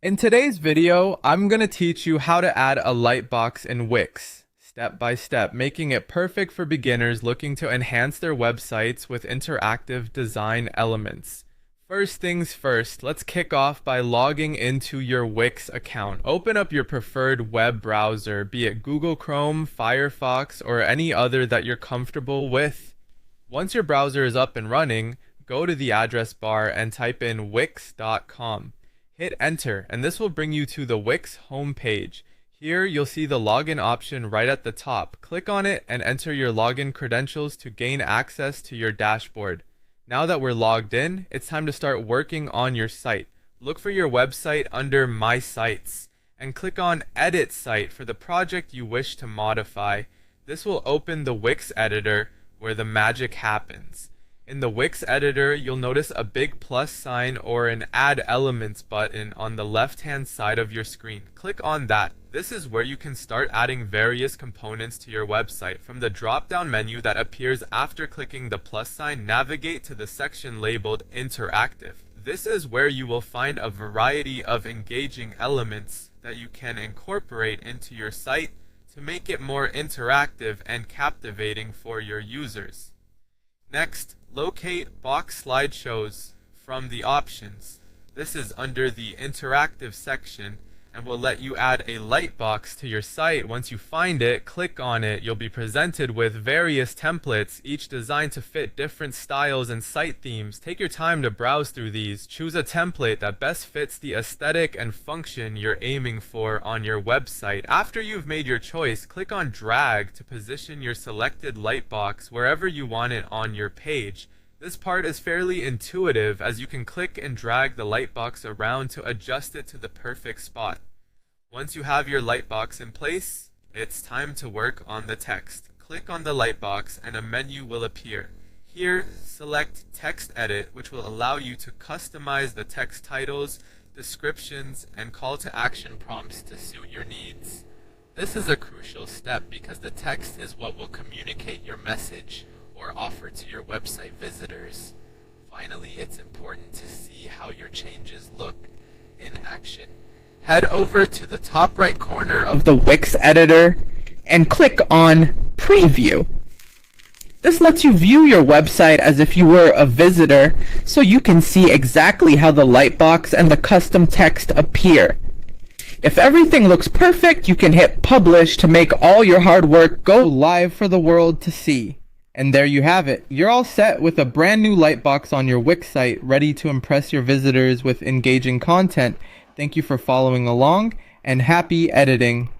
In today's video, I'm going to teach you how to add a lightbox in Wix, step by step, making it perfect for beginners looking to enhance their websites with interactive design elements. First things first, let's kick off by logging into your Wix account. Open up your preferred web browser, be it Google Chrome, Firefox, or any other that you're comfortable with. Once your browser is up and running, go to the address bar and type in wix.com. Hit enter, and this will bring you to the Wix homepage. Here you'll see the login option right at the top. Click on it and enter your login credentials to gain access to your dashboard. Now that we're logged in, it's time to start working on your site. Look for your website under My Sites and click on Edit Site for the project you wish to modify. This will open the Wix editor where the magic happens. In the Wix editor, you'll notice a big plus sign or an Add Elements button on the left-hand side of your screen. Click on that. This is where you can start adding various components to your website. From the drop-down menu that appears after clicking the plus sign, navigate to the section labeled Interactive. This is where you will find a variety of engaging elements that you can incorporate into your site to make it more interactive and captivating for your users. Next, locate Box Slideshows from the options. This is under the interactive section and will let you add a lightbox to your site. Once you find it, click on it. You'll be presented with various templates, each designed to fit different styles and site themes. Take your time to browse through these. Choose a template that best fits the aesthetic and function you're aiming for on your website. After you've made your choice, click on Drag to position your selected lightbox wherever you want it on your page. This part is fairly intuitive as you can click and drag the lightbox around to adjust it to the perfect spot. Once you have your lightbox in place, it's time to work on the text. Click on the lightbox and a menu will appear. Here, select Text Edit, which will allow you to customize the text titles, descriptions, and call to action prompts to suit your needs. This is a crucial step because the text is what will communicate your message or offer to your website visitors. Finally, it's important to see how your changes look in action. Head over to the top right corner of the Wix editor and click on Preview. This lets you view your website as if you were a visitor, so you can see exactly how the lightbox and the custom text appear. If everything looks perfect, you can hit Publish to make all your hard work go live for the world to see. And there you have it. You're all set with a brand new lightbox on your Wix site, ready to impress your visitors with engaging content. Thank you for following along, and happy editing.